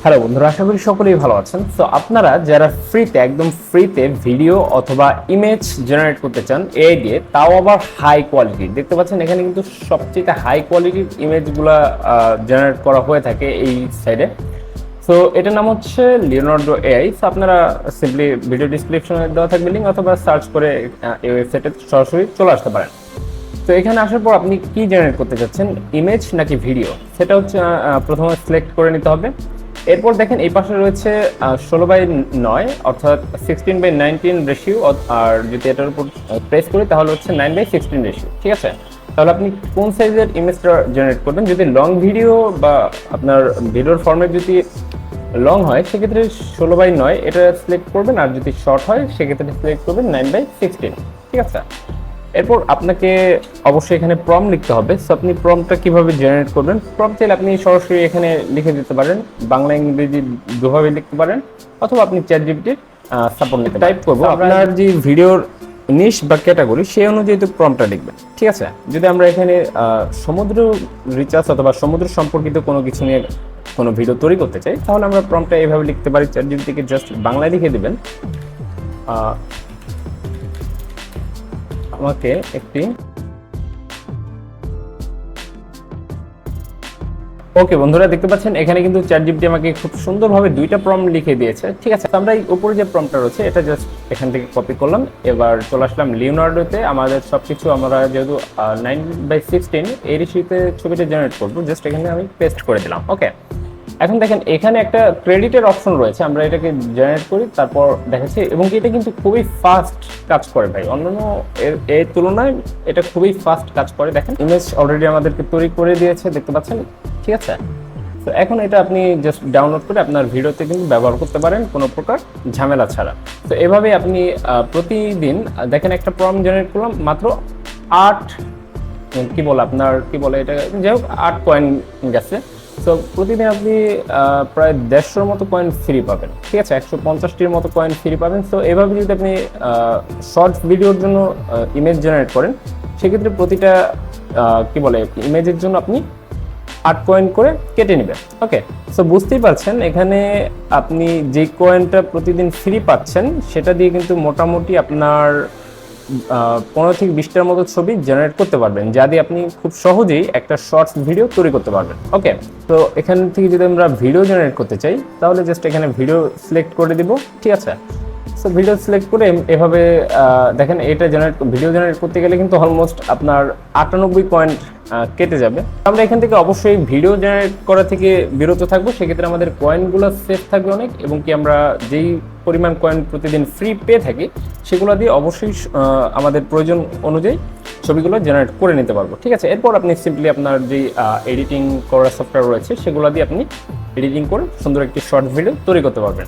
Hello বন্ধুরা, আশা করি সকলেই ভালো আছেন। তো আপনারা যারা ফ্রিতে একদম ফ্রিতে ভিডিও অথবা ইমেজ জেনারেট করতে চান এআই দিয়ে, তাও আবার হাই কোয়ালিটি, দেখতে পাচ্ছেন এখানে কিন্তু সবচেয়ে হাই কোয়ালিটির ইমেজগুলো জেনারেট করা হয়ে থাকে এই সাইডে। সো এটার নাম হচ্ছে লিওনার্ডো এআই। সো আপনারা সিম্পলি ভিডিও ডিসক্রিপশনে দেওয়া থাকবে লিঙ্ক, অথবা সার্চ করে এই ওয়েবসাইটে সরাসরি চলে আসতে পারেন। তো এখানে আসার পর আপনি কি জেনারেট করতে চাচ্ছেন, ইমেজ নাকি ভিডিও, সেটা হচ্ছে প্রথমে সিলেক্ট করে নিতে হবে। এরপর দেখেন এই পাশে রয়েছে 16:9 অর্থাৎ 16:19 রেশিও, আর যদি এটার উপর প্রেস করি তাহলে হচ্ছে 9:16 রেশিও। ঠিক আছে, তাহলে আপনি কোন সাইজের ইমেজটা জেনারেট করবেন। যদি লং ভিডিও বা আপনার ভিডিওর ফরম্যাট যদি লং হয় সেক্ষেত্রে 16:9 এটা সিলেক্ট করবেন, আর যদি শর্ট হয় সেক্ষেত্রে সিলেক্ট করবেন 9:16। ঠিক আছে, এরপর আপনাকে অবশ্যই এখানে প্রম্পট লিখতে হবে। সো আপনি প্রম্পটটা কিভাবে জেনারেট করবেন, প্রম্পট চাইলে আপনি সরাসরি এখানে লিখে দিতে পারেন, বাংলা ইংরেজি দুভাবে লিখতে পারেন, অথবা আপনি চ্যাটজিপিটির সাপোর্ট নিতে টাইপ করবো আপনার যে ভিডিওর নিশ বা ক্যাটাগরি সেই অনুযায়ী তো প্রম্পটটা লিখবেন। ঠিক আছে, যদি আমরা এখানে সমুদ্র রিসার্চ অথবা সমুদ্র সম্পর্কিত কোনো কিছু নিয়ে কোনো ভিডিও তৈরি করতে চাই, তাহলে আমরা প্রম্পটটা এইভাবে লিখতে পারি। চ্যাটজিপিটিকে জাস্ট বাংলায় লিখে দিবেন, আমাকে একটি ওকে বন্ধুরা, দেখতে পাচ্ছেন এখানে কিন্তু চ্যাটজিপিটি আমাকে খুব সুন্দরভাবে দুইটা প্রম্পট লিখে দিয়েছে। ঠিক আছে, আমরা এই উপরে যে প্রম্পটটা রয়েছে এটা জাস্ট এখান থেকে কপি করলাম, এবার চলে আসলাম লিওনার্ডোতে। আমাদের সবকিছু আমরা যেহেতু 9:16 এই রেশিওতে ছবিটা জেনারেট করবো, জাস্ট এখানে আমি পেস্ট করে দিলাম। ওকে, এখন দেখেন এখানে একটা ক্রেডিটের অপশন রয়েছে, আমরা এটাকে জেনারেট করি, তারপর দেখাচ্ছি, এবং এটা কিন্তু খুবই ফাস্ট কাজ করে ভাই, অন্যান্য এর তুলনায় এটা খুবই ফাস্ট কাজ করে। দেখেন ইমেজ অলরেডি আমাদেরকে তৈরি করে দিয়েছে, দেখতে পাচ্ছেন। ঠিক আছে, তো এখন এটা আপনি জাস্ট ডাউনলোড করে আপনার ভিডিওতে কিন্তু ব্যবহার করতে পারেন কোনো প্রকার ঝামেলা ছাড়া। তো এভাবে আপনি প্রতিদিন দেখেন একটা প্রম্পট জেনারেট করলাম, মাত্র 8 এটা যাই হোক 8 কয়েন গেছে। তো প্রতিদিন আপনি প্রায় 150-র মতো কয়েন ফ্রি পাবেন। ঠিক আছে, 150-টির মতো কয়েন ফ্রি পাবেন। তো এভাবে যদি আপনি শর্ট ভিডিওর জন্য ইমেজ জেনারেট করেন, সেক্ষেত্রে প্রতিটা ইমেজের জন্য আপনি 8 কয়েন করে কেটে নেবেন। ওকে, সো বুঝতেই পারছেন এখানে আপনি যে কয়েনটা প্রতিদিন ফ্রি পাচ্ছেন সেটা দিয়ে কিন্তু মোটামুটি আপনার 15 থেকে 20টার মতো ছবি জেনারেট করতে পারবেন, যা দিয়ে আপনি খুব সহজেই একটা শর্টস ভিডিও তৈরি করতে পারবেন। ওকে, তো এখান থেকে যদি আমরা ভিডিও জেনারেট করতে চাই তাহলে জাস্ট এখানে ভিডিও সিলেক্ট করে দিব। ঠিক আছে, সো ভিডিও সিলেক্ট করে এভাবে দেখেন এটা ভিডিও জেনারেট করতে গেলে কিন্তু অলমোস্ট আপনার 98 পয়েন্ট কেটে যাবে। আমরা এখান থেকে অবশ্যই ভিডিও জেনারেট করা থেকে বিরত থাকবো, সেক্ষেত্রে আমাদের কয়েনগুলো সেভ থাকবে অনেক, এবং কি আমরা যেই পরিমাণ কয়েন প্রতিদিন ফ্রি পেয়ে থাকি সেগুলো দিয়ে অবশ্যই আমাদের প্রয়োজন অনুযায়ী ছবিগুলো জেনারেট করে নিতে পারবো। ঠিক আছে, এরপর আপনি সিম্পলি আপনার যেই এডিটিং করার সফটওয়্যার রয়েছে সেগুলো দিয়ে আপনি এডিটিং করে সুন্দর একটি শর্ট ভিডিও তৈরি করতে পারবেন।